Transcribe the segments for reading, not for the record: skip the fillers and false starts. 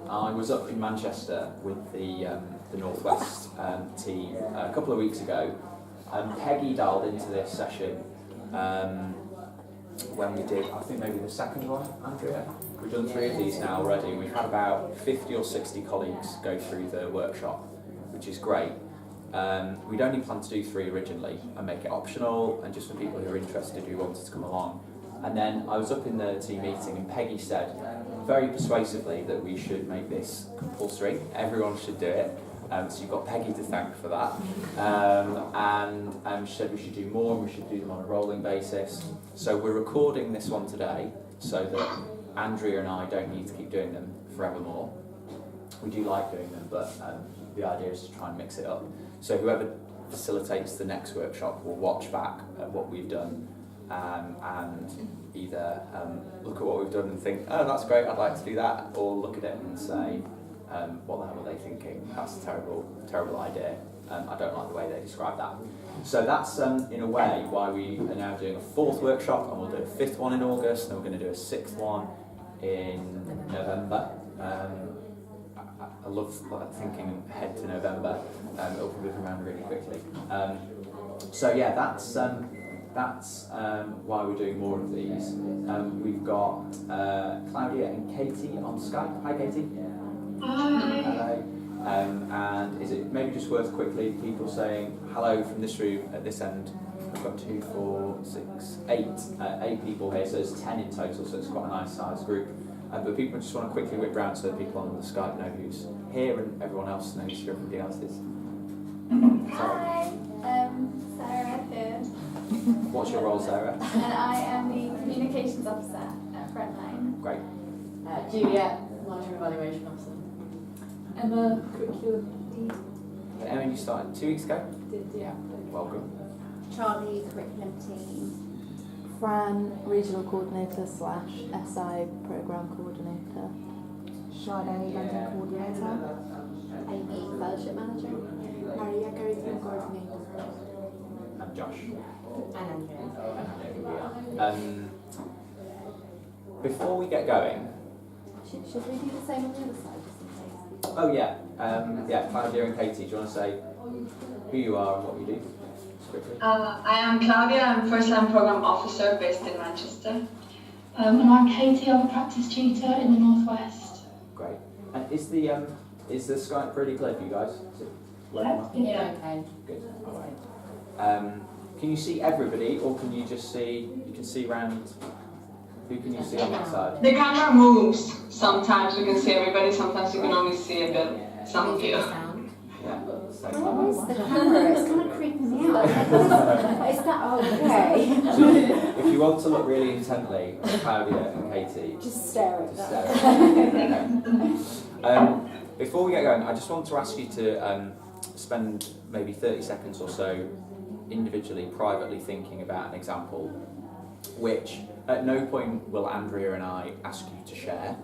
I was up in Manchester with the Northwest team a couple of weeks ago, and Peggy dialed into this session when we did, I think maybe the second one, Andrea. We've done 3 of these now already. We've had about 50 or 60 colleagues go through the workshop, which is great. We'd only planned to do 3 originally and make it optional and just for people who are interested who wanted to come along. And then I was up in the team meeting and Peggy said very persuasively that we should make this compulsory. Everyone should do it. So you've got Peggy to thank for that. And she said we should do more and we should do them on a rolling basis. So we're recording this one today so that Andrea and I don't need to keep doing them forevermore. We do like doing them, but the idea is to try and mix it up. So whoever facilitates the next workshop will watch back at what we've done and either look at what we've done and think, oh, that's great, I'd like to do that, or look at it and say, what the hell are they thinking? That's a terrible idea. I don't like the way they describe that. So that's, in a way, why we are now doing a 4th workshop, and we'll do a 5th one in August, and we're going to do a 6th one in November. I love thinking ahead to November. It'll probably come around really quickly. So yeah, that's why we're doing more of these. We've got Claudia and Katie on Skype. Hi, Katie. Hi. Hello. And is it maybe just worth quickly people saying hello from this room at this end? We've got 2, 4, 6, 8 people here, so there's 10 in total, so it's quite a nice sized group. But people just want to quickly whip round so that people on the Skype know who's here and everyone else knows who everybody else is. Hi, Sarah here. What's your role, Sarah? And I am the Communications Officer at Frontline. Great. Juliet, Monitoring Evaluation Officer. Emma, Curriculum Lead. Emma, you started 2 weeks ago? Yeah. Welcome. Charlie, Curriculum Team. Fran, Regional Coordinator / SI Programme Coordinator. Sade, London Coordinator. Amy, Fellowship Manager. Maria, Curriculum Coordinator. And Josh. And Andrea. And before we get going, Should we do the same on the other side just in case? oh yeah, Claudia and Katie, do you want to say who you are and what you do? Just quickly. I am Claudia, I'm First-Line Program Officer based in Manchester. And I'm Katie, I'm a practice tutor in the Northwest. Great. And is the Skype pretty clear for you guys? Is it working well? Yeah. Okay. Good. All right. Can you see everybody, or can you just see? You can see around. Who can you see on that side? The camera moves. Sometimes we can see everybody, sometimes you can only see a bit, some of you. Yeah. Where is the camera? It's kind of creeping me out. Is that okay? So if you want to look really intently at Claudia and Katie, Just stare at just that. stare. Okay. Before we get going, I just want to ask you to spend maybe 30 seconds or so individually, privately thinking about an example, which at no point will Andrea and I ask you to share.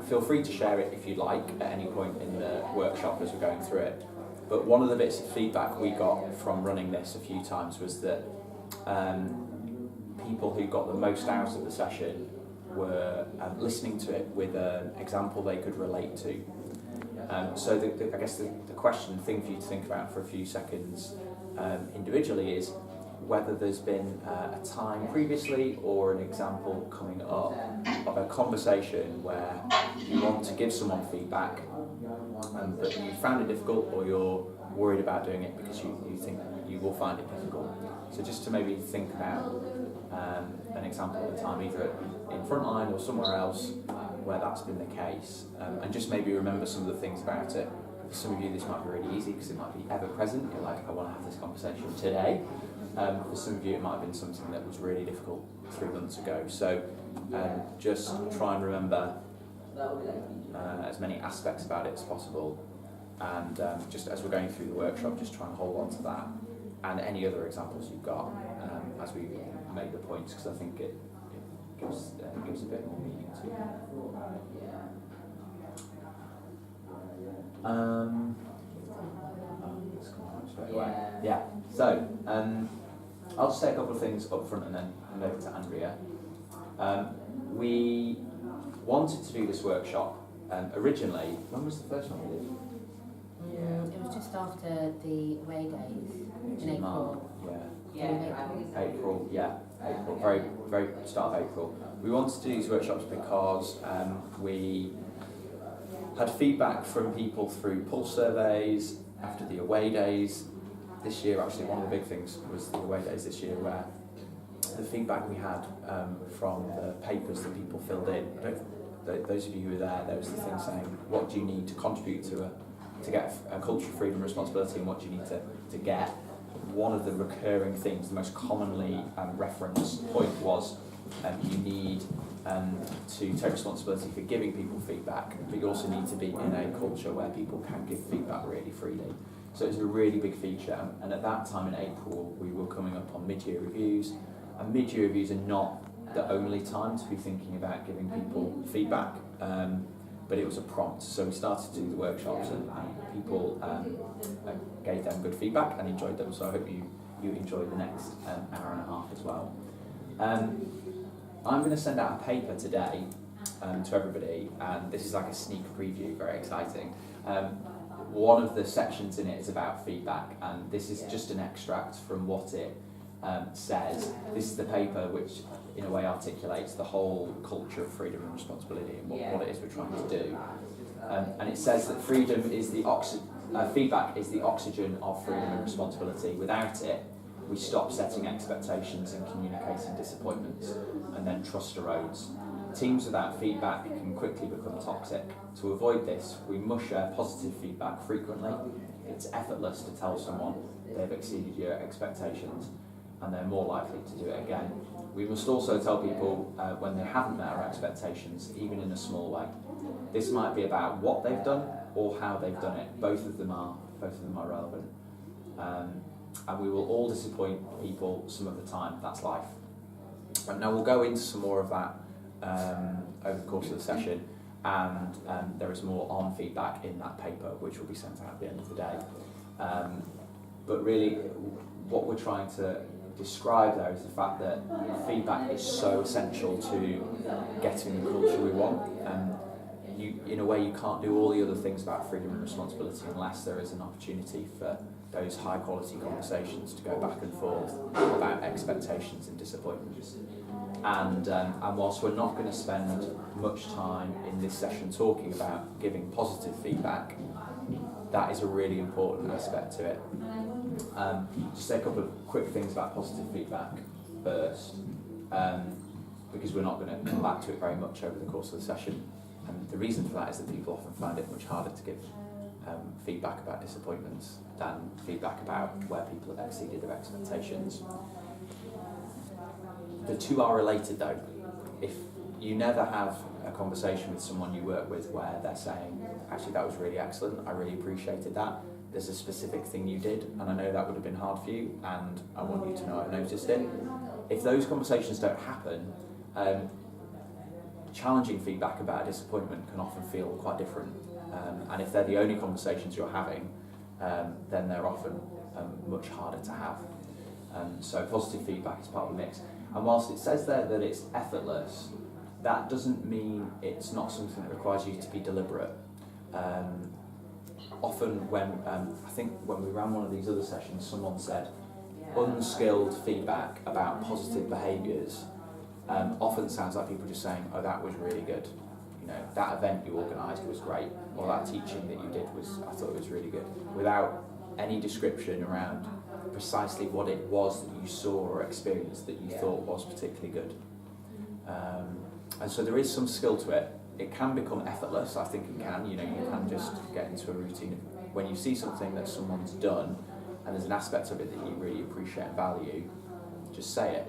Feel free to share it if you'd like at any point in the workshop as we're going through it. But one of the bits of feedback we got from running this a few times was that people who got the most out of the session were listening to it with an example they could relate to. So I guess the question, thing for you to think about for a few seconds individually is whether there's been a time previously or an example coming up of a conversation where you want to give someone feedback but you found it difficult, or you're worried about doing it because you think you will find it difficult. So just to maybe think about an example of a time either in Frontline or somewhere else where that's been the case, and just maybe remember some of the things about it. For some of you this might be really easy because it might be ever present, you're like, I want to have this conversation today. For some of you it might have been something that was really difficult 3 months ago. So just try and remember as many aspects about it as possible, and just as we're going through the workshop, just try and hold on to that and any other examples you've got as we make the points, because I think it gives a bit more meaning to it. Let's come on straight away. Yeah. So I'll just say a couple of things up front and then hand over to Andrea. wanted to do this workshop originally. When was the first one we did? It was just after the away days in April. April, very, very start of April. We wanted to do these workshops because we had feedback from people through pulse surveys after the away days. This year, actually, one of the big things was the away days this year, where the feedback we had from the papers that people filled in. Those of you who were there was the thing saying, what do you need to contribute to get a culture of freedom and responsibility, and what do you need to get? One of the recurring themes, the most commonly referenced point was you need to take responsibility for giving people feedback, but you also need to be in a culture where people can give feedback really freely. So it's a really big feature, and at that time in April we were coming up on mid-year reviews, and mid-year reviews are not the only time to be thinking about giving people feedback, but it was a prompt. So we started to do the workshops, and people gave them good feedback and enjoyed them, so I hope you enjoy the next hour and a half as well. I'm going to send out a paper today to everybody, and this is like a sneak preview, very exciting. One of the sections in it is about feedback, and this is just an extract from what it says. This is the paper which in a way articulates the whole culture of freedom and responsibility and what it is we're trying to do. And it says that freedom is the feedback is the oxygen of freedom and responsibility. Without it, we stop setting expectations and communicating disappointments, and then trust erodes. Teams without feedback can quickly become toxic. To avoid this, we must share positive feedback frequently. It's effortless to tell someone they've exceeded your expectations, and they're more likely to do it again. We must also tell people when they haven't met our expectations, even in a small way. This might be about what they've done or how they've done it. Both of them are relevant. And we will all disappoint people some of the time. That's life. And now we'll go into some more of that over the course of the session, and there is more on feedback in that paper, which will be sent out at the end of the day. But really, what we're trying to describe there is the fact that feedback is so essential to getting the culture we want. In a way, you can't do all the other things about freedom and responsibility unless there is an opportunity for those high quality conversations to go back and forth about expectations and disappointments. And whilst we're not going to spend much time in this session talking about giving positive feedback, that is a really important aspect to it. Just say a couple of quick things about positive feedback first, because we're not going to come back to it very much over the course of the session. And the reason for that is that people often find it much harder to give feedback about disappointments than feedback about where people have exceeded their expectations. The two are related though. If you never have a conversation with someone you work with where they're saying, actually that was really excellent, I really appreciated that, there's a specific thing you did and I know that would have been hard for you and I want you to know I've noticed it. If those conversations don't happen, challenging feedback about a disappointment can often feel quite different. And if they're the only conversations you're having, then they're often much harder to have. So positive feedback is part of the mix. And whilst it says there that it's effortless, that doesn't mean it's not something that requires you to be deliberate. Often when, I think when we ran one of these other sessions, someone said, unskilled feedback about positive behaviours often sounds like people just saying, oh, that was really good. You know, that event you organised was great, or that teaching that you did I thought it was really good, without any description around precisely what it was that you saw or experienced that you thought was particularly good. And so there is some skill to it. It can become effortless, I think it can. You know, you can just get into a routine. When you see something that someone's done, and there's an aspect of it that you really appreciate and value, just say it.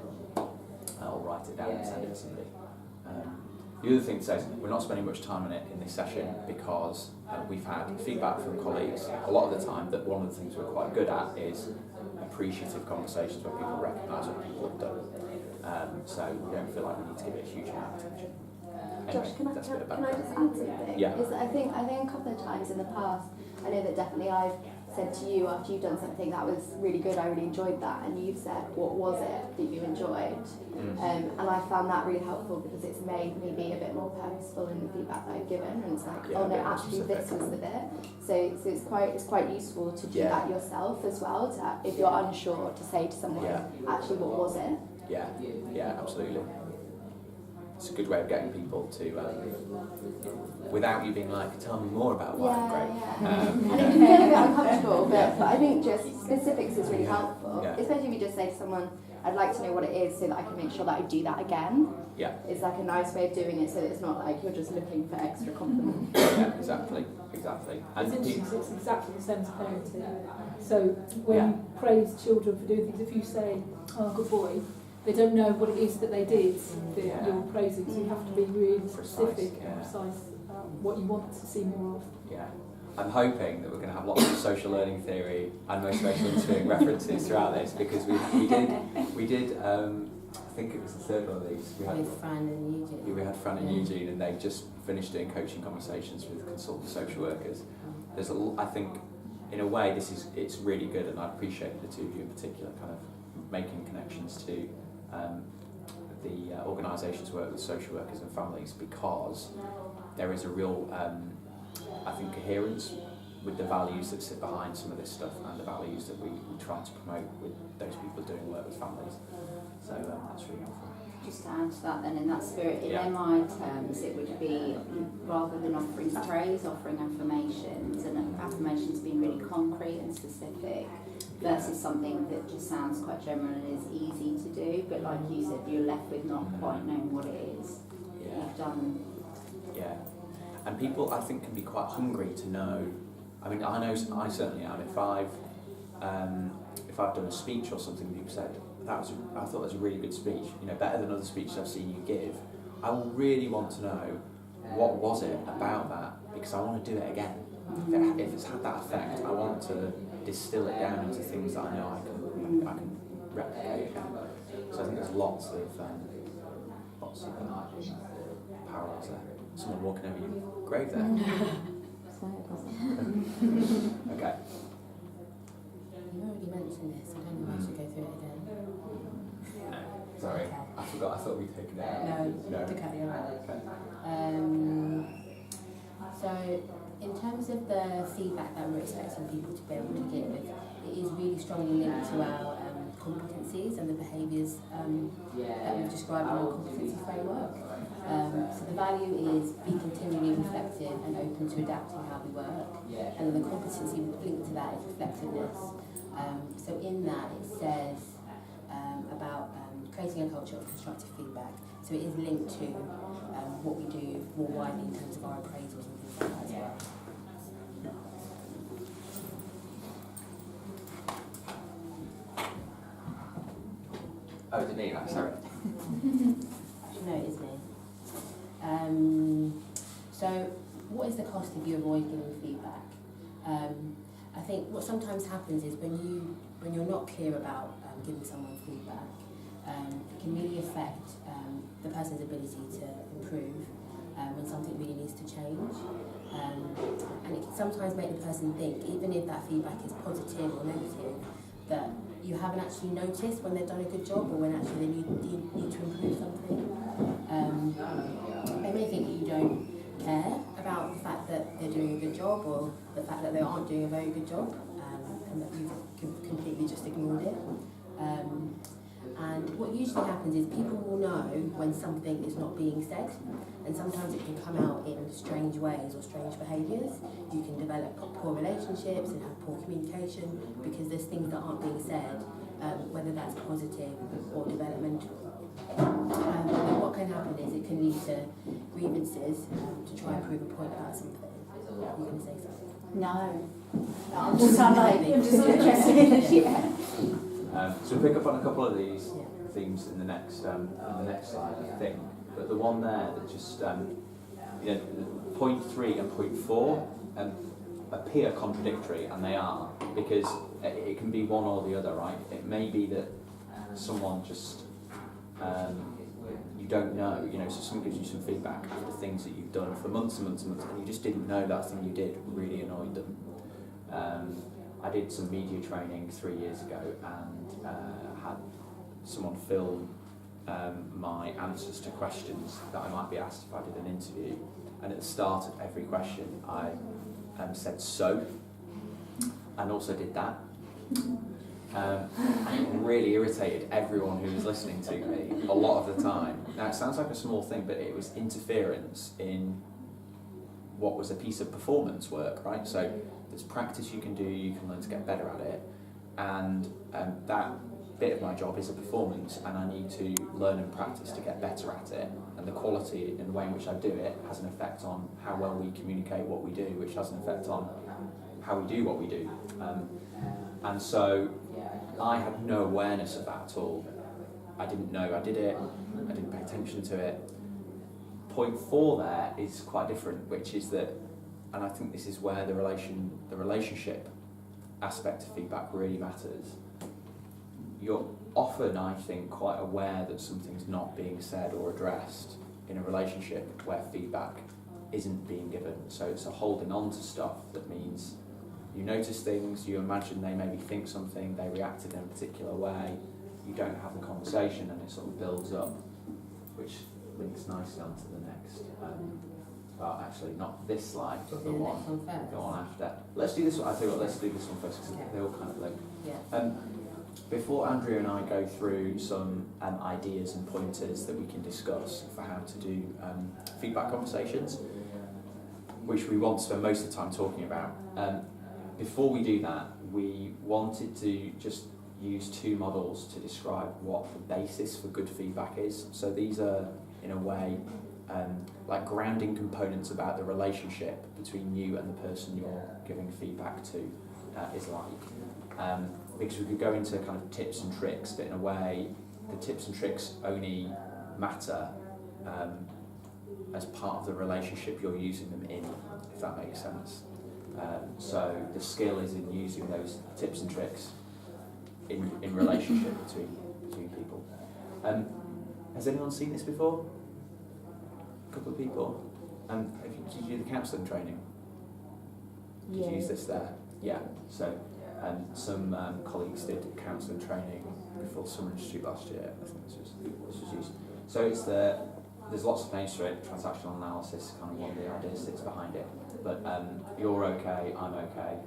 Or write it down and send it to somebody. The other thing to say is we're not spending much time on it in this session because we've had feedback from colleagues a lot of the time that one of the things we're quite good at is appreciative conversations where people recognise what people have done. So we don't feel like we need to give it a huge amount of attention. Josh, can I just add something? Yeah. Is that I think a couple of times in the past, I know that definitely I've said to you after you've done something that was really good, I really enjoyed that, and you've said what was it that you enjoyed, and I found that really helpful because it's made me be a bit more purposeful in the feedback that I've given, and it's like, Yeah, oh no, a bit more actually specific. this was the bit. So it's quite useful to do Yeah. that yourself as well. To, if you're unsure, to say to someone, Yeah. actually, what was it? Yeah, absolutely. It's a good way of getting people to, without you being like, tell me more about why I'm great. And it can feel a bit uncomfortable, but I think just specifics is really helpful, Yeah. especially if you just say to someone, I'd like to know what it is so that I can make sure that I do that again. Yeah, It's like a nice way of doing it so that it's not like you're just looking for extra compliments. yeah, exactly. And It's interesting, it's exactly the same as parenting. So when Yeah. you praise children for doing things, if you say, oh, good boy, they don't know what it is that they did that Yeah. you're praising, so you have to be really Precise, specific yeah. and precise about what you want to see more of. yeah, I'm hoping that we're going to have lots of social learning theory and motivational interviewing references throughout this, because we did. I think it was the third one of these. We had With Fran and Eugene. We had Fran and Eugene, and they just finished doing coaching conversations with consultant social workers. I think, in a way, it's really good, and I appreciate the two of you in particular, kind of making connections to the organisations work with social workers and families, because there is a real, I think, coherence with the values that sit behind some of this stuff and the values that we try to promote with those people doing work with families. So that's really helpful. Just to add to that then, in that spirit, in Yeah. MI terms, it would be, rather than offering praise, offering affirmations, and affirmations being really concrete and specific, versus something that just sounds quite general and is easy to do, but like you said, you're left with not quite knowing what it is that Yeah. you've done. Yeah, and people, I think, can be quite hungry to know. I mean, I certainly am. If I've done a speech or something, people said I thought that was a really good speech. You know, better than other speeches I've seen you give. I will really want to know what was it about that, because I want to do it again. If it's had that effect, I want to distill it down into things that I know I can replicate again. So I think there's lots of parallels there. Someone walking over your grave there. Okay. You already mentioned this, I don't know if I should go through it again. Sorry, I forgot. I thought we'd taken it out. No, to cut the out. Okay. So, in terms of the feedback that we're expecting people to be able to give, it is really strongly linked to our competencies and the behaviours that we've described in our competency framework. So the value is be continually reflective and open to adapting how we work, and then the competency linked to that is reflectiveness. So in that it says about creating a culture of constructive feedback. So it is linked to what we do more widely in terms of our appraisals and things like that as well. Oh, didn't mean that. Sorry. No, it is me. So what is the cost if you avoid giving feedback? I think what sometimes happens is when you're not clear about giving someone feedback, it can really affect the person's ability to improve when something really needs to change. And it can sometimes make the person think, even if that feedback is positive or negative, that you haven't actually noticed when they've done a good job or when actually they need to improve something. They may think that you don't care about the fact that they're doing a good job or the fact that they aren't doing a very good job, and that you've completely just ignored it. And what usually happens is people will know when something is not being said, and sometimes it can come out in strange ways or strange behaviours. You can develop poor relationships and have poor communication because there's things that aren't being said, whether that's positive or developmental. And what can happen is it can lead to grievances to try and prove a point about something. You're going to say something? No. I'm just interested in it. Yeah. So we'll pick up on a couple of these themes in the next slide, I think. But the one there that just, point 3 and point 4 appear contradictory, and they are, because it can be one or the other, right? It may be that someone just, you don't know, so someone gives you some feedback after things that you've done for months and months and months, and you just didn't know that thing you did really annoyed them. I did some media training 3 years ago and had someone film my answers to questions that I might be asked if I did an interview. And at the start of every question, I said "so," and also did that. And it really irritated everyone who was listening to me a lot of the time. Now, it sounds like a small thing, but it was interference in what was a piece of performance work, right? So there's practice you can do, you can learn to get better at it, and that bit of my job is a performance, and I need to learn and practice to get better at it, and the quality and the way in which I do it has an effect on how well we communicate what we do, which has an effect on how we do what we do. And so I had no awareness of that at all. I didn't know I did it, I didn't pay attention to it. Point 4 there is quite different, which is that, and I think this is where the relationship aspect of feedback really matters. You're often, I think, quite aware that something's not being said or addressed in a relationship where feedback isn't being given. So it's a holding on to stuff that means you notice things, you imagine they maybe think something, they reacted in a particular way, you don't have the conversation, and it sort of builds up, which links nicely onto the next. Well, actually, not this slide, but the one after. Let's do this one. I tell you what, let's do this one first, because they all kind of link. Yeah. Before Andrea and I go through some ideas and pointers that we can discuss for how to do feedback conversations, which we want to spend most of the time talking about, before we do that, we wanted to just use 2 models to describe what the basis for good feedback is. So these are, in a way, like grounding components about the relationship between you and the person you're giving feedback to is like. Because we could go into kind of tips and tricks, but in a way, the tips and tricks only matter as part of the relationship you're using them in, if that makes sense. So the skill is in using those tips and tricks in relationship between people. Has anyone seen this before? A couple of people. Did you do the counselling training? Did you use this there? Yeah. So some colleagues did counselling training before the Summer Institute last year. I think this was used. So it's there's lots of names for it. Transactional analysis, kind of one of the ideas sits behind it. But you're okay, I'm okay,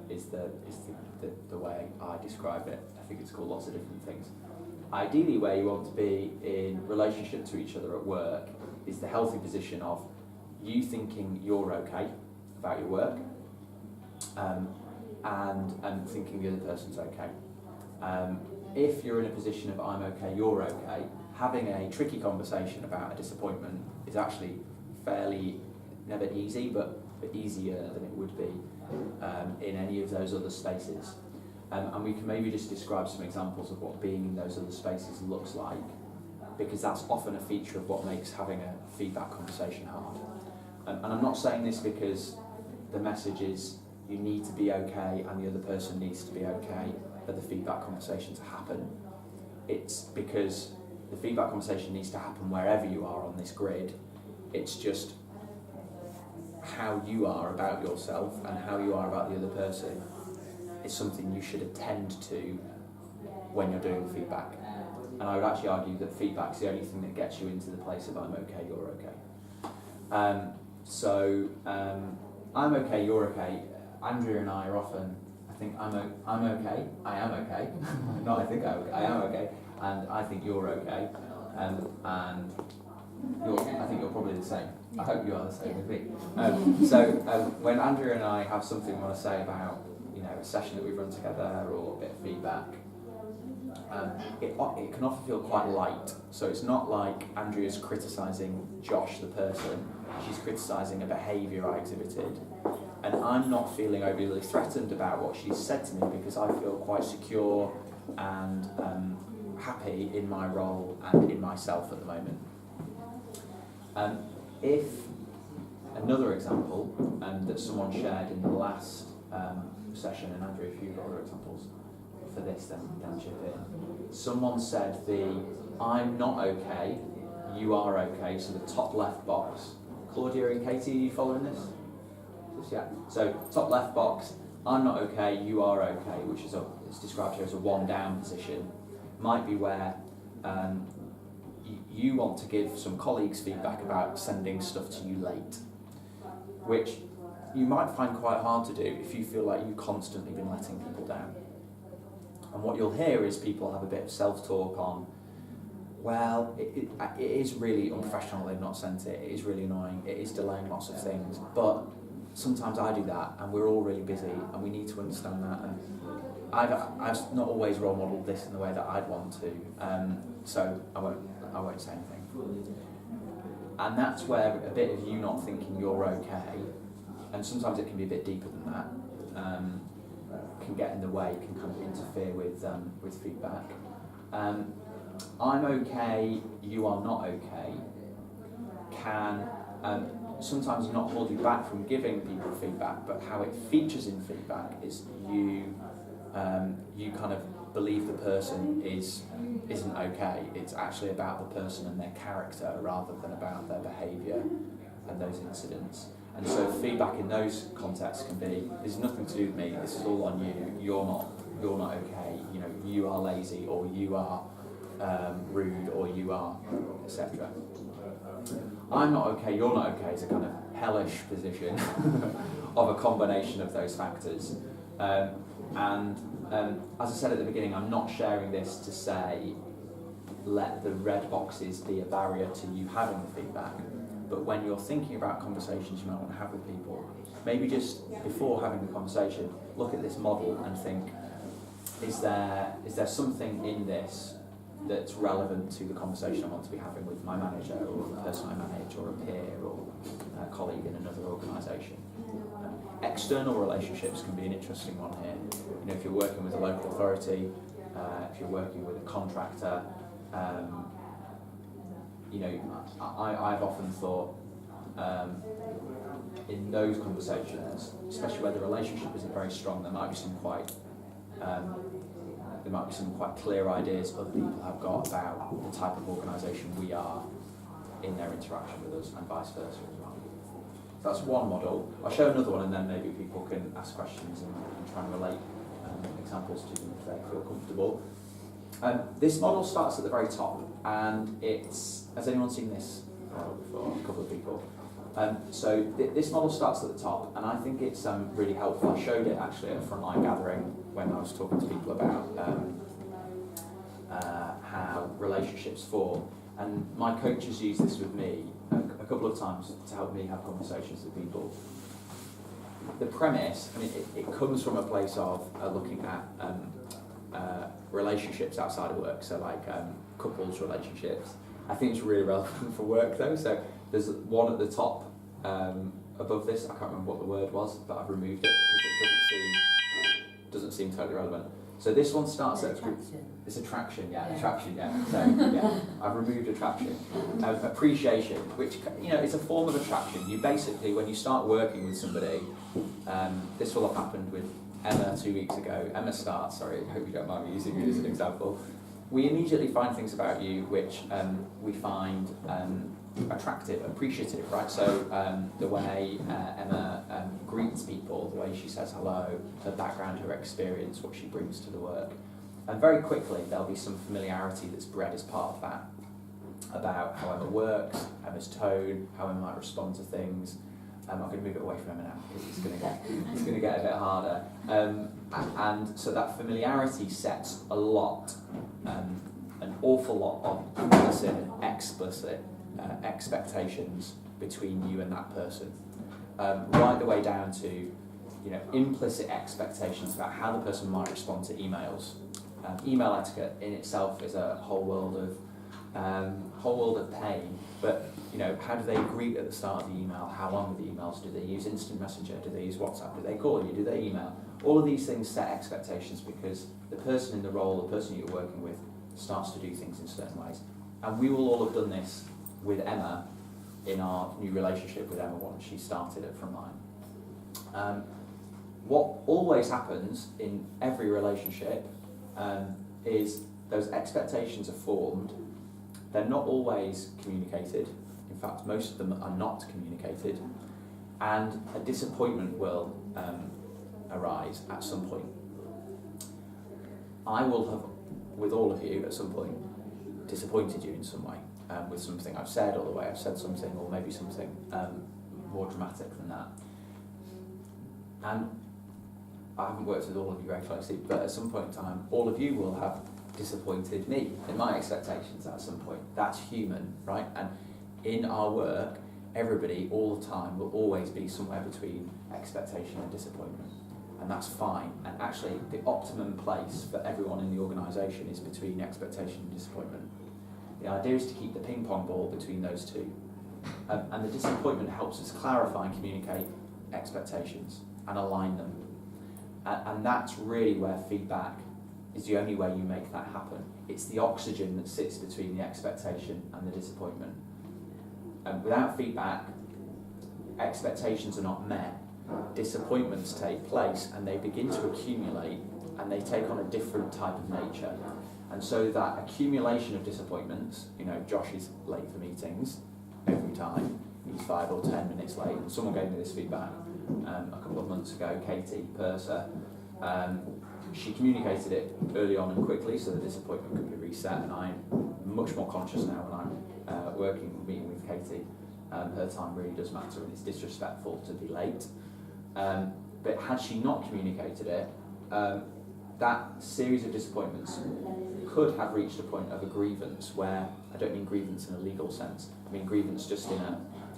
is the way I describe it. I think it's called lots of different things. Ideally, where you want to be in relationship to each other at work is the healthy position of you thinking you're okay about your work, and thinking the other person's okay. If you're in a position of I'm okay, you're okay, having a tricky conversation about a disappointment is actually fairly, never easy, but easier than it would be in any of those other spaces. And we can maybe just describe some examples of what being in those other spaces looks like, because that's often a feature of what makes having a feedback conversation hard. And I'm not saying this because the message is you need to be okay and the other person needs to be okay for the feedback conversation to happen. It's because the feedback conversation needs to happen wherever you are on this grid. It's just how you are about yourself and how you are about the other person is something you should attend to when you're doing feedback. And I would actually argue that feedback's the only thing that gets you into the place of I'm okay, you're okay. I'm okay, you're okay. Andrea and I are often, I think I'm okay, I am okay. Not I think I'm okay, I am okay, and I think you're okay. And I think you're probably the same. I hope you are the same with me. When Andrea and I have something we want to say about, a session that we've run together or a bit of feedback, it can often feel quite light. So it's not like Andrea's criticising Josh the person, she's criticising a behaviour I exhibited. And I'm not feeling overly threatened about what she's said to me because I feel quite secure and happy in my role and in myself at the moment. If another example that someone shared in the last session, and Andrew, if you've got other examples for this, then chip in. Someone said I'm not okay, you are okay, so the top left box. Claudia and Katie, are you following this? Yeah. So top left box, I'm not okay, you are okay, which is it's described here as a one down position, might be where you want to give some colleagues feedback about sending stuff to you late, which you might find quite hard to do if you feel like you've constantly been letting people down. And what you'll hear is people have a bit of self-talk on, well, it is really unprofessional they've not sent it, it is really annoying, it is delaying lots of things, but sometimes I do that and we're all really busy and we need to understand that, and I've not always role modelled this in the way that I'd want to, so I won't say anything. And that's where a bit of you not thinking you're okay, and sometimes it can be a bit deeper than that, can get in the way, can kind of interfere with feedback. I'm okay, you are not okay, can sometimes not hold you back from giving people feedback, but how it features in feedback is you kind of believe the person isn't okay. It's actually about the person and their character rather than about their behaviour and those incidents. And so feedback in those contexts can be, there's nothing to do with me, this is all on you, you're not okay, you know, you are lazy, or you are rude, or you are, etc. I'm not okay, you're not okay is a kind of hellish position of a combination of those factors. And as I said at the beginning, I'm not sharing this to say let the red boxes be a barrier to you having the feedback, but when you're thinking about conversations you might want to have with people, maybe just before having the conversation, look at this model and think, is there something in this that's relevant to the conversation I want to be having with my manager, or the person I manage, or a peer, or a colleague in another organisation. External relationships can be an interesting one here. You know, if you're working with a local authority, if you're working with a contractor, you know, I've often thought in those conversations, especially where the relationship isn't very strong, there might be some quite clear ideas other people have got about the type of organisation we are in their interaction with us, and vice versa as well. So that's one model. I'll show another one, and then maybe people can ask questions and try and relate examples to them if they feel comfortable. This model starts at the very top, and has anyone seen this model before? A couple of people. So this model starts at the top, and I think it's really helpful. I showed it actually at a frontline gathering when I was talking to people about how relationships form. And my coaches use this with me a couple of times to help me have conversations with people. The premise, I mean, it comes from a place of looking at relationships outside of work, so like couples relationships. I think it's really relevant for work though, so there's one at the top above this, I can't remember what the word was, but I've removed it because it doesn't seem totally relevant. So this one starts at attraction. It's attraction, yeah. Attraction, yeah. So yeah, I've removed attraction. Appreciation, which, you know, it's a form of attraction. You basically, when you start working with somebody, this will have happened with Emma 2 weeks ago. Emma starts, sorry, I hope you don't mind me using you as an example. We immediately find things about you which we find attractive, appreciative, right? So the way Emma greets people, the way she says hello, her background, her experience, what she brings to the work. And very quickly there'll be some familiarity that's bred as part of that, about how Emma works, Emma's tone, how Emma might respond to things. I'm going to move it away from Emma now because it's going to get a bit harder. And so that familiarity sets a lot, an awful lot of implicit and explicit expectations between you and that person, right the way down to, you know, implicit expectations about how the person might respond to emails. Email etiquette in itself is a whole world of pain. But, you know, how do they greet at the start of the email? How long are the emails? Do they use instant messenger? Do they use WhatsApp? Do they call you? Do they email? All of these things set expectations because the person in the role, the person you're working with, starts to do things in certain ways. And we will all have done this with Emma in our new relationship with Emma once she started at Frontline. What always happens in every relationship is those expectations are formed. They're not always communicated. In fact, most of them are not communicated. And a disappointment will arise at some point. I will have, with all of you at some point, disappointed you in some way, with something I've said, or the way I've said something, or maybe something more dramatic than that. And I haven't worked with all of you very closely, but at some point in time, all of you will have disappointed me in my expectations at some point. That's human, right? And in our work, everybody all the time will always be somewhere between expectation and disappointment. And that's fine. And actually, the optimum place for everyone in the organisation is between expectation and disappointment. The idea is to keep the ping pong ball between those two. And the disappointment helps us clarify and communicate expectations and align them. And that's really where feedback is the only way you make that happen. It's the oxygen that sits between the expectation and the disappointment. And without feedback, expectations are not met, disappointments take place, and they begin to accumulate, and they take on a different type of nature. And so that accumulation of disappointments, Josh is late for meetings every time, he's 5 or 10 minutes late, and someone gave me this feedback a couple of months ago, Katie Purser. She communicated it early on and quickly so the disappointment could be reset, and I'm much more conscious now when I'm meeting with Katie. Her time really does matter, and it's disrespectful to be late. But had she not communicated it, that series of disappointments could have reached a point of a grievance, where I don't mean grievance in a legal sense, I mean grievance just in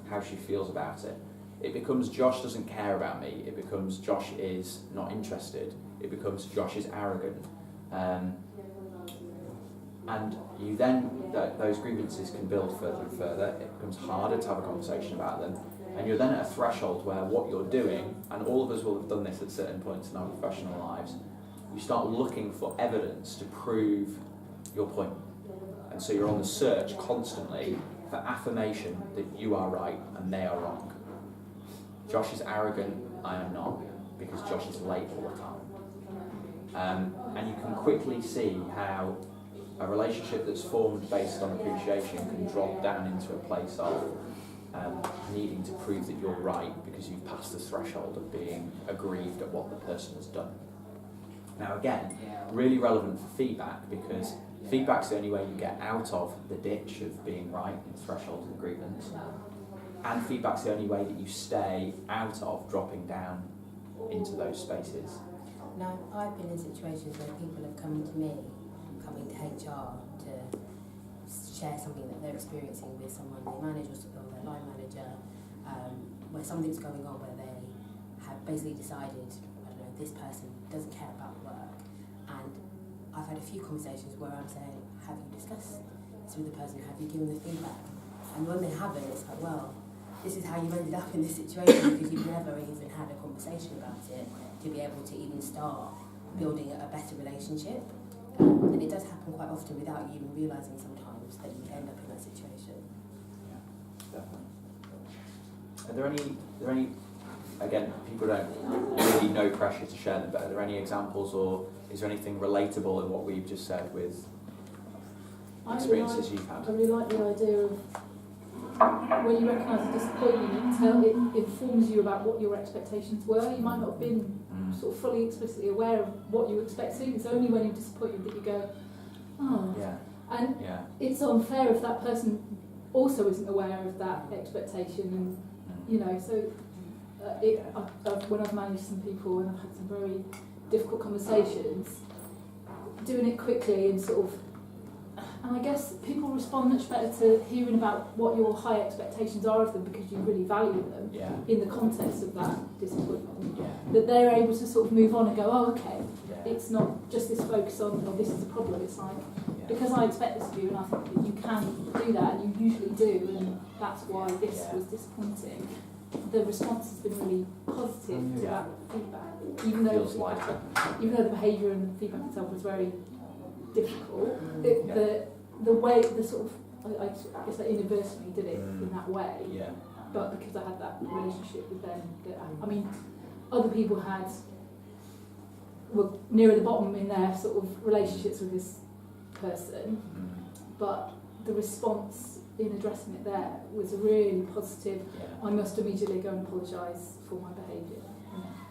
how she feels about it. It becomes Josh doesn't care about me, it becomes Josh is not interested, it becomes Josh is arrogant. And you then, those grievances can build further and further, it becomes harder to have a conversation about them, and you're then at a threshold where what you're doing, and all of us will have done this at certain points in our professional lives, you start looking for evidence to prove your point. And so you're on the search constantly for affirmation that you are right and they are wrong. Josh is arrogant, I am not, because Josh is late all the time. And you can quickly see how a relationship that's formed based on appreciation can drop down into a place of needing to prove that you're right because you've passed the threshold of being aggrieved at what the person has done. Now again, really relevant for feedback, because feedback's the only way you get out of the ditch of being right and threshold and grievance. And feedback's the only way that you stay out of dropping down into those spaces. Now, I've been in situations where people have come to me, coming to HR to share something that they're experiencing with someone they manage or their line manager, where something's going on where they have basically decided, this person doesn't care about work. And I've had a few conversations where I'm saying, have you discussed this with the person? Have you given the feedback? And when they haven't, it's like, well, this is how you ended up in this situation because you've never even had a conversation about it to be able to even start building a better relationship. And it does happen quite often without you even realising sometimes that you end up in that situation. Yeah, definitely. Are there any again, people don't really no pressure to share them, but are there any examples, or is there anything relatable in what we've just said with experiences you've had? I really like the idea of when you recognise a disappointment, it informs you about what your expectations were. You might not have been sort of fully explicitly aware of what you were expecting. It's only when you're disappointed that you go, oh. Yeah. And it's unfair if that person also isn't aware of that expectation, and so when I've managed some people and I've had some very difficult conversations, doing it quickly and sort of, and I guess people respond much better to hearing about what your high expectations are of them because you really value them in the context of that disappointment. That they're able to sort of move on and go, oh, okay, it's not just this focus on, oh, this is a problem. It's like, because I expect this of you and I think that you can do that and you usually do, and that's why this was disappointing. The response has been really positive to that feedback, even though the behaviour and feedback itself was very difficult. The way, the sort of, I guess I inadvertently did it in that way, but because I had that relationship with them, other people were nearer the bottom in their sort of relationships with this person, but the response in addressing it there was a really positive. Yeah. I must immediately go and apologise for my behaviour.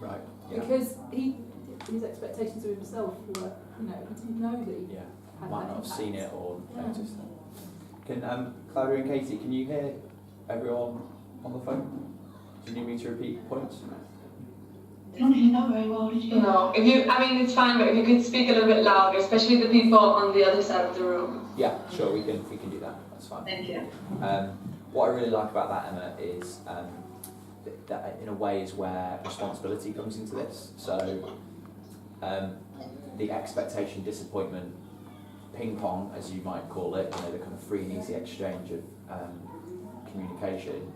Right. Yeah. Because his expectations of himself were, he didn't know that he Yeah. had Might that not have impact. seen it or Yeah. noticed it. Can Claudia and Katie, can you hear everyone on the phone? Do you need me to repeat points? I don't hear that very well, did you? No, it's fine, but if you could speak a little bit louder, especially the people on the other side of the room. Yeah, sure, we can do that. That's fine. Thank you. What I really like about that, Emma, is that in a way is where responsibility comes into this. So the expectation, disappointment, ping pong, as you might call it, the kind of free and easy exchange of communication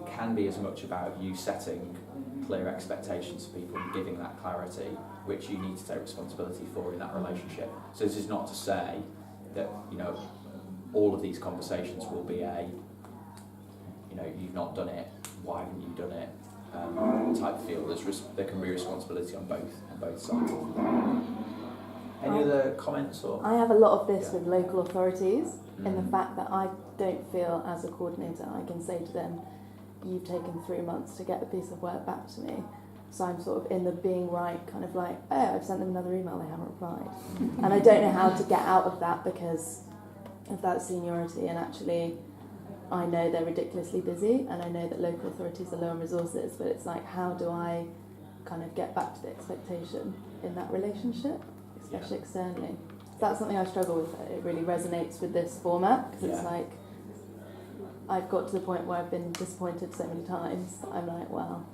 can be as much about you setting clear expectations for people and giving that clarity, which you need to take responsibility for in that relationship. So this is not to say that all of these conversations will be you've not done it, why haven't you done it type feel. There can be responsibility on both sides. Any other comments or? I have a lot of this Yeah. with local authorities in the Mm. fact that I don't feel as a coordinator I can say to them, you've taken 3 months to get a piece of work back to me. So I'm sort of in the being right kind of like, oh, I've sent them another email, they haven't replied. And I don't know how to get out of that because of that seniority, and actually I know they're ridiculously busy and I know that local authorities are low on resources, but it's like, how do I kind of get back to the expectation in that relationship, especially externally? That's something I struggle with. It really resonates with this format because it's like I've got to the point where I've been disappointed so many times that I'm like, well,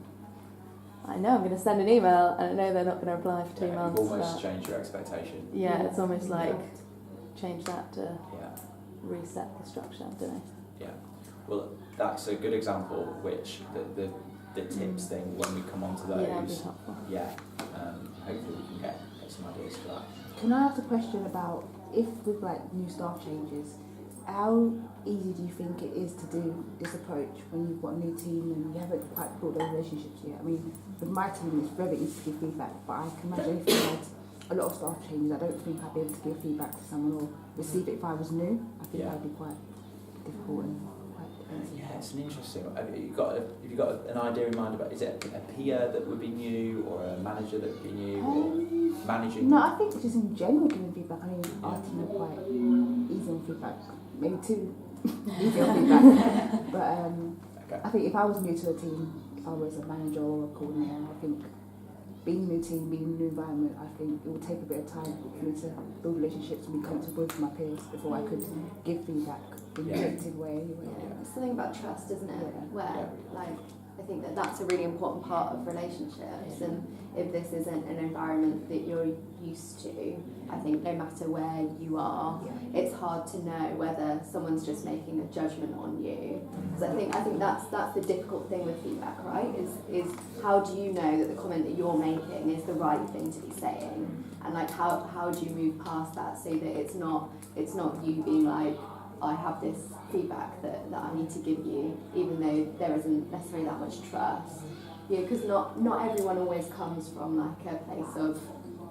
I know I'm going to send an email and I know they're not going to reply for 2 months. You've almost but changed your expectation. yeah, it's almost like change that to Yeah. reset the structure, I don't know. Yeah. Well, that's a good example. Which the tips thing when we come on to those. Yeah, it'd be helpful. Yeah. Hopefully we can get some ideas for that. Can I ask a question about if with new staff changes, how easy do you think it is to do this approach when you've got a new team and you haven't quite built those relationships yet? I mean, with my team it's very easy to give feedback, but I can imagine if I had a lot of staff changes, I don't think I'd be able to give feedback to someone or receive it if I was new. I think that would be quite difficult and quite defensive. Yeah, it's an interesting. Have you got an idea in mind about? Is it a peer that would be new, or a manager that would be new, or managing? No, I think just in general giving feedback. I mean, our team are quite easy on feedback, maybe too easy on feedback. But I think if I was new to a team, if I was a manager or a coordinator, I think being a new team, being in a new environment, I think it would take a bit of time for me to build relationships and be comfortable with my peers before I could give feedback in a objective way anyway. It's something about trust, isn't it? Yeah. Where, I think that's a really important part of relationships, and if this isn't an environment that you're used to, I think no matter where you are, it's hard to know whether someone's just making a judgment on you. Because I think that's the difficult thing with feedback, right? Is how do you know that the comment that you're making is the right thing to be saying, and how do you move past that so that it's not you being like, I have this feedback that I need to give you, even though there isn't necessarily that much trust. Because not everyone always comes from a place of,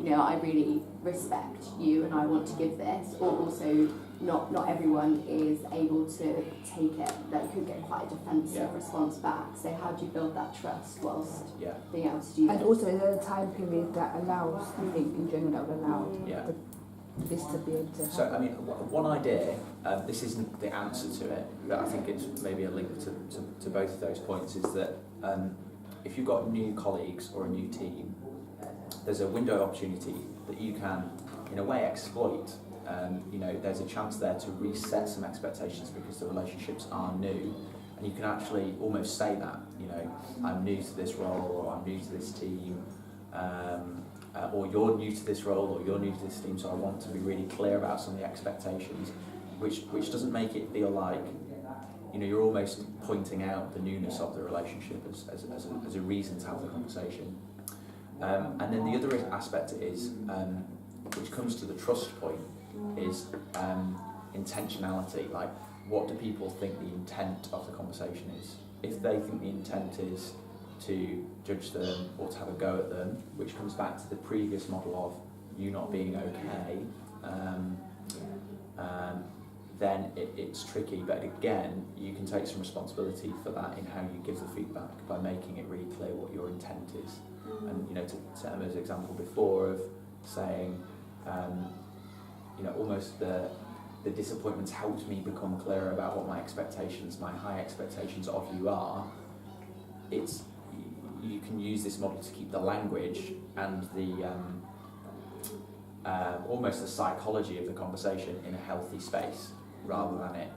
I really respect you and I want to give this, or also not everyone is able to take it. That could get quite a defensive response back. So how do you build that trust whilst being able to do that? And also, is there a time period that allows, I think, in general, that would allow this to be able to happen? So, I mean, one idea, this isn't the answer to it, but I think it's maybe a link to both of those points, is that if you've got new colleagues or a new team, there's a window of opportunity that you can, in a way, exploit. There's a chance there to reset some expectations because the relationships are new, and you can actually almost say that, I'm new to this role, or I'm new to this team, or you're new to this role, or you're new to this team, so I want to be really clear about some of the expectations, which doesn't make it feel like, you're almost pointing out the newness of the relationship as a reason to have the conversation. And then the other aspect is, which comes to the trust point, is intentionality. Like, what do people think the intent of the conversation is? If they think the intent is to judge them or to have a go at them, which comes back to the previous model of you not being okay, then it's tricky. But again, you can take some responsibility for that in how you give the feedback by making it really clear what your intent is. And to Emma's example before of saying, almost the disappointments helped me become clearer about what my high expectations of you are. You can use this model to keep the language and the almost the psychology of the conversation in a healthy space, rather than it.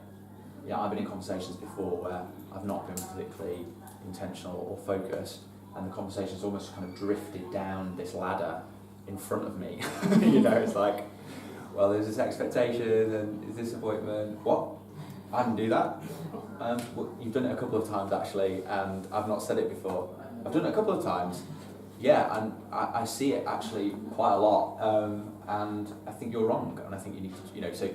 I've been in conversations before where I've not been particularly intentional or focused, and the conversation's almost kind of drifted down this ladder in front of me. It's like, well, there's this expectation and this disappointment. What? I didn't do that. Well, you've done it a couple of times actually, and I've not said it before. I've done it a couple of times. Yeah, and I see it actually quite a lot, and I think you're wrong, and I think you need to, so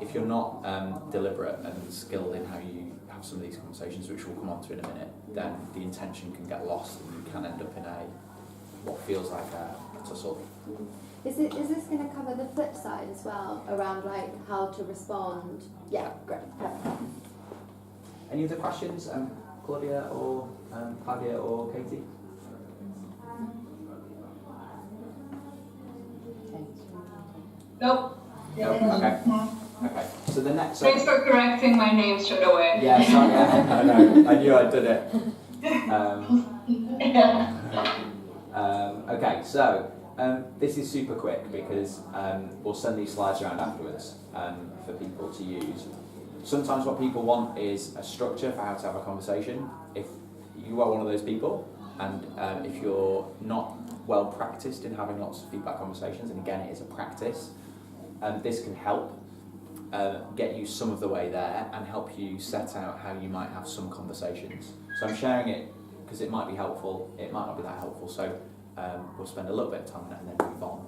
if you're not deliberate and skilled in how you have some of these conversations, which we'll come on to in a minute, then the intention can get lost and you can end up in what feels like a tussle. Is this going to cover the flip side as well, around like how to respond? Yeah, great. Any other questions, Claudia or Claudia or Katie? Nope. No? Okay. Okay. So the next. Thanks for correcting my name straight away. Yeah, sorry, I know. I knew I'd done it. Okay, so this is super quick because we'll send these slides around afterwards for people to use. Sometimes what people want is a structure for how to have a conversation. If you are one of those people, and if you're not well practiced in having lots of feedback conversations, and again it is a practice, this can help get you some of the way there and help you set out how you might have some conversations. So I'm sharing it because it might be helpful, it might not be that helpful, so we'll spend a little bit of time on it and then move on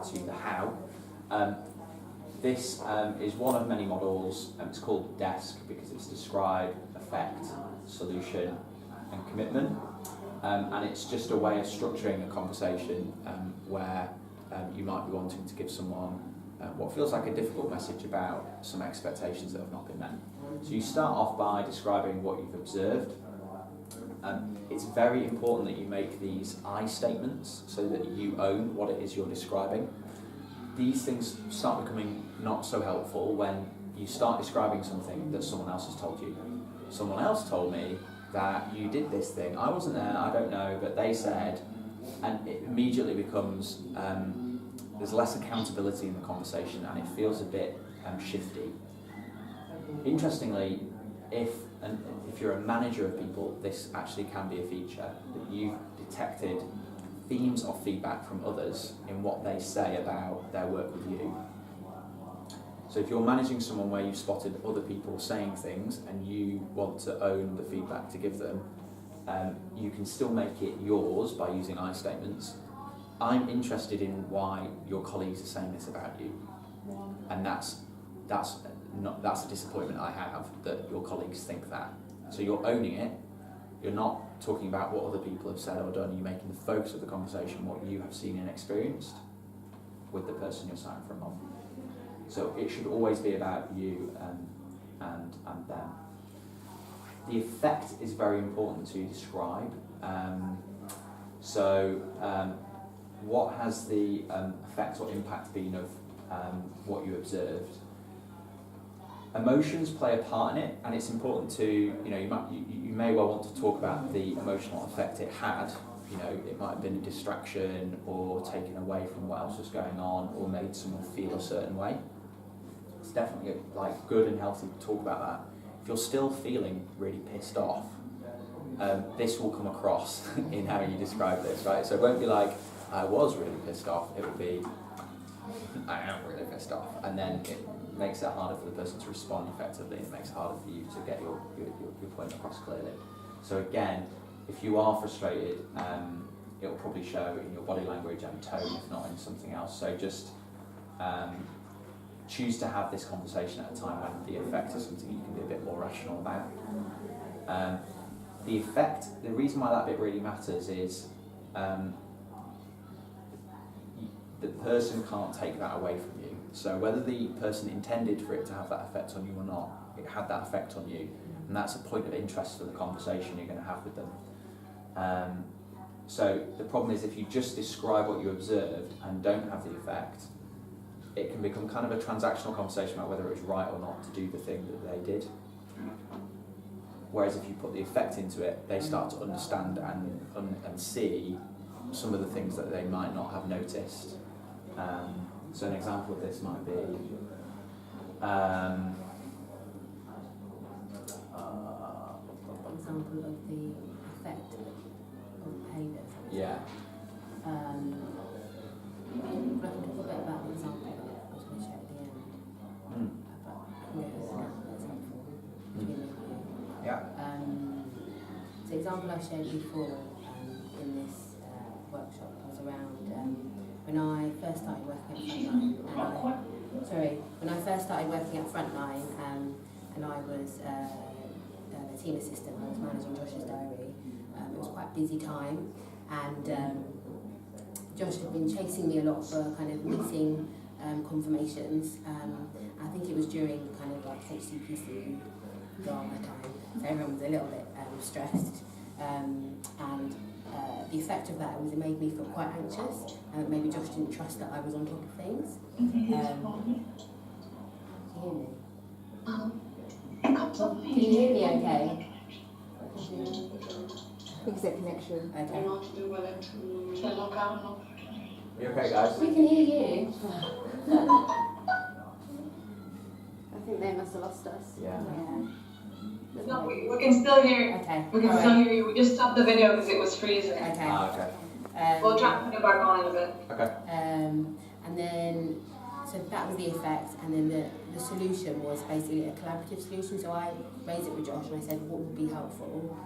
to the how. This is one of many models, it's called DESC because it's describe, effect, solution and commitment, and it's just a way of structuring a conversation where you might be wanting to give someone what feels like a difficult message about some expectations that have not been met. So you start off by describing what you've observed. It's very important that you make these I statements so that you own what it is you're describing. These things start becoming not so helpful when you start describing something that someone else has told you. Someone else told me that you did this thing. I wasn't there, I don't know, but they said, and it immediately becomes there's less accountability in the conversation and it feels a bit shifty. Interestingly, if you're a manager of people, this actually can be a feature, that you've detected themes of feedback from others in what they say about their work with you. So if you're managing someone where you've spotted other people saying things and you want to own the feedback to give them, you can still make it yours by using I statements. I'm interested in why your colleagues are saying this about you, and that's a disappointment I have, that your colleagues think that. So you're owning it. You're not talking about what other people have said or done. You're making the focus of the conversation what you have seen and experienced with the person you're sat in front of. So it should always be about you and them. The effect is very important to describe. What has the effect or impact been of what you observed? Emotions play a part in it, and it's important to, you may well want to talk about the emotional effect it had. It might have been a distraction or taken away from what else was going on or made someone feel a certain way. It's definitely good and healthy to talk about that. If you're still feeling really pissed off, this will come across in how you describe this, right? So it won't be like, I was really pissed off. It will be, I am really pissed off. And then it makes it harder for the person to respond effectively, and it makes it harder for you to get your point across clearly. So again, if you are frustrated, it'll probably show in your body language and tone, if not in something else. So just choose to have this conversation at a time when the effect is something you can be a bit more rational about. The effect, the reason why that bit really matters is the person can't take that away from you. So whether the person intended for it to have that effect on you or not, it had that effect on you, and that's a point of interest for the conversation you're going to have with them. So the problem is if you just describe what you observed and don't have the effect, it can become kind of a transactional conversation about whether it was right or not to do the thing that they did. Whereas if you put the effect into it, they start to understand and see some of the things that they might not have noticed. So an example of this might be Example of the effect of behaviour. yeah. I can talk a bit about the example that I was going to share at the end. About that's helpful between me and you. Yeah. The example I shared before in this workshop was around when I first started working at Frontline. When I first started working at Frontline and I was a team assistant, I was managing Josh's diary. It was quite a busy time, and Josh had been chasing me a lot for kind of missing confirmations. I think it was during kind of like HCPC drama time, so everyone was a little bit stressed, and the effect of that was it made me feel quite anxious, and maybe Josh didn't trust that I was on top of things. Can you hear me? Can you hear me okay? Fix that connection. Okay. You okay, guys? We can hear you. I think they must have lost us. Yeah. No, we can still hear you. Okay. We can still hear you. We just stopped the video because it was freezing. Okay. Okay. We'll try to put it back on in a bit. Okay. And then, so that was the effect, and then the solution was basically a collaborative solution. So I raised it with Josh and I said, what would be helpful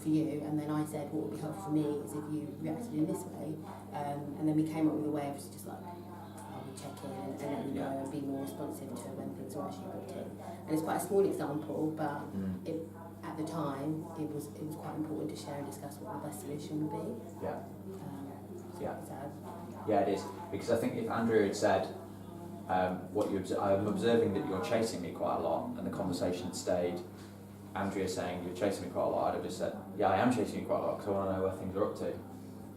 for you? And then I said, what would be helpful for me is if you reacted in this way. And then we came up with a way of just like, check in and let you know and be more responsive to when things are actually booked in. And it's quite a small example, but at the time it was quite important to share and discuss what the best solution would be. Yeah. Yeah. So, Yeah, it is. Because I think if Andrew had said, I'm observing that you're chasing me quite a lot, and the conversation had stayed, Andrea saying you're chasing me quite a lot, I'd have just said, yeah, I am chasing you quite a lot because I want to know where things are up to.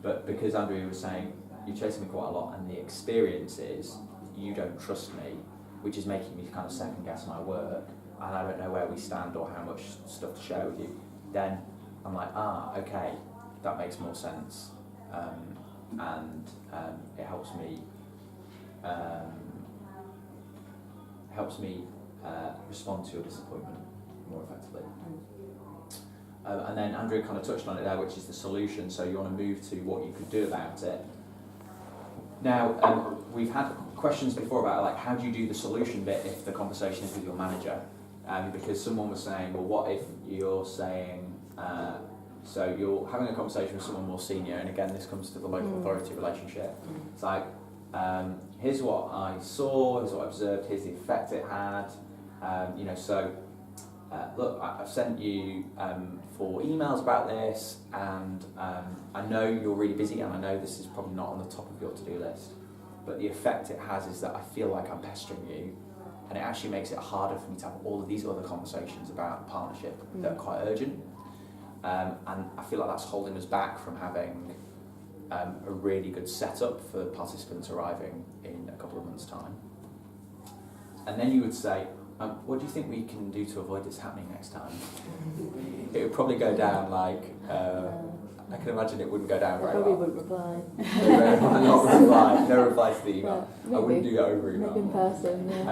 But because Andrea was saying, you're chasing me quite a lot, and the experience is you don't trust me, which is making me kind of second guess my work, and I don't know where we stand or how much stuff to share with you, then I'm like, okay, that makes more sense. And it helps me respond to your disappointment more effectively. And then Andrea kind of touched on it there, which is the solution. So you want to move to what you could do about it. Now, we've had questions before about like how do you do the solution bit if the conversation is with your manager? Because someone was saying, well, what if you're saying, so you're having a conversation with someone more senior, and again, this comes to the local authority relationship. It's like, here's what I saw, here's what I observed, here's the effect it had. Look, I've sent you 4 emails about this, and I know you're really busy, and I know this is probably not on the top of your to-do list, but the effect it has is that I feel like I'm pestering you, and it actually makes it harder for me to have all of these other conversations about partnership that are quite urgent. And I feel like that's holding us back from having a really good setup for participants arriving in a couple of months' time. And then you would say, what do you think we can do to avoid this happening next time? It would probably go down like, I can imagine it wouldn't go down very Probably well. wouldn't reply. No reply to the email. Yeah, I wouldn't do that over email. Maybe in person, yeah.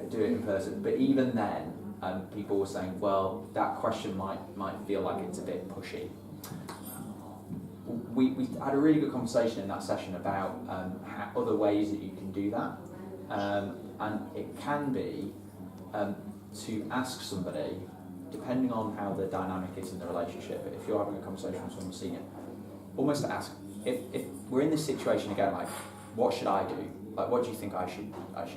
Do it in person. But even then, people were saying, well, that question might feel like it's a bit pushy. We had a really good conversation in that session about other ways that you can do that. And it can be to ask somebody, depending on how the dynamic is in the relationship, if you're having a conversation with someone senior, almost to ask, if we're in this situation again, like, what should I do? Like, what do you think I should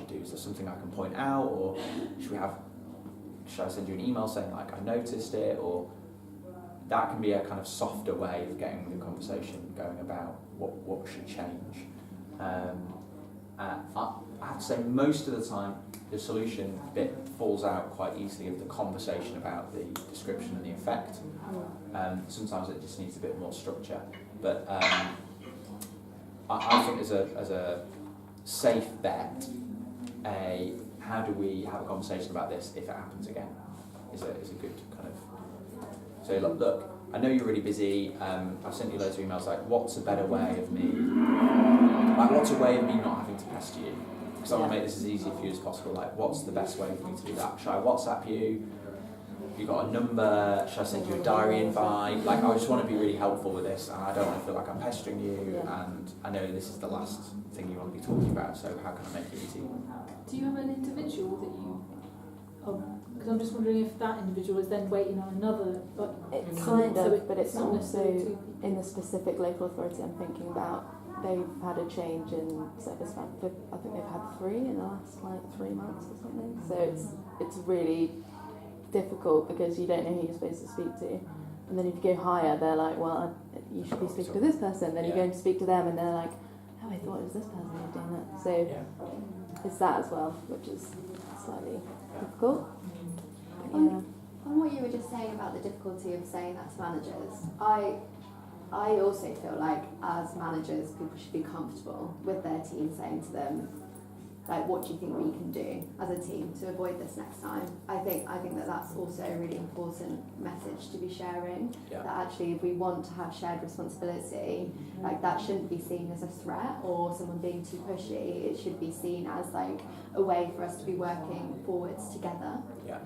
do? Is there something I can point out, or should I send you an email saying, like, I noticed it, or that can be a kind of softer way of getting the conversation going about what should change. I have to say most of the time the solution bit falls out quite easily of the conversation about the description and the effect. Sometimes it just needs a bit more structure, but I think as a safe bet, how do we have a conversation about this if it happens again is a good kind of say, look, I know you're really busy, I've sent you loads of emails, like what's a better way of me, what's a way of me not having to pester you? Because I want to make this as easy for you as possible, like what's the best way for me to do that? Should I WhatsApp you? Have you got a number? Should I send you a diary invite? Like I just want to be really helpful with this and I don't want to feel like I'm pestering you and I know this is the last thing you want to be talking about, so how can I make it easy? Do you have an individual that you... because I'm just wondering if that individual is then waiting on another... It's kind so of, but it's not also necessarily in the specific local authority I'm thinking about. They've had a change in service plan. I think they've had 3 in the last 3 months or something. So it's really difficult because you don't know who you're supposed to speak to. And then if you go higher, they're like, well, you should be speaking to this person. Then you go and speak to them, and they're like, oh, I thought it was this person who was doing that. So it's that as well, which is slightly difficult. On what you were just saying about the difficulty of saying that to managers, I also feel like as managers, people should be comfortable with their team saying to them, like, what do you think we can do as a team to avoid this next time? I think that that's also a really important message to be sharing. Yeah. That actually, if we want to have shared responsibility, like that shouldn't be seen as a threat or someone being too pushy. It should be seen as like a way for us to be working forwards together. Yeah.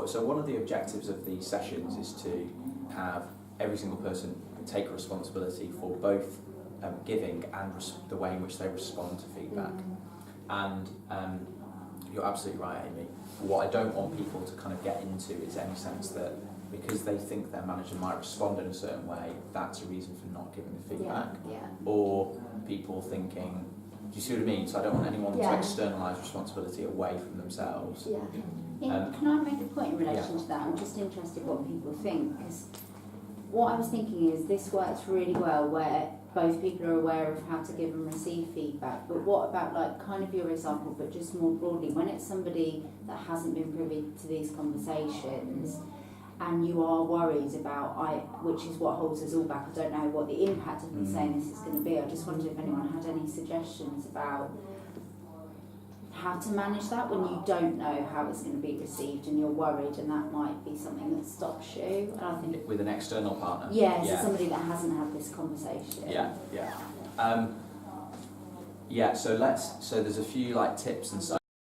So one of the objectives of these sessions is to have every single person take responsibility for both giving and the way in which they respond to feedback. And you're absolutely right, Amy. What I don't want people to kind of get into is any sense that because they think their manager might respond in a certain way, that's a reason for not giving the feedback. Or people thinking, do you see what I mean? So I don't want anyone to externalise responsibility away from themselves. Can I make a point in relation to that? I'm just interested what people think, because what I was thinking is this works really well where both people are aware of how to give and receive feedback, but what about like kind of your example, but just more broadly, when it's somebody that hasn't been privy to these conversations and you are worried about, which is what holds us all back, I don't know what the impact of me saying this is going to be. I just wondered if anyone had any suggestions about how to manage that when you don't know how it's going to be received and you're worried, and that might be something that stops you. And I think with an external partner. so somebody that hasn't had this conversation. So there's a few like tips and stuff.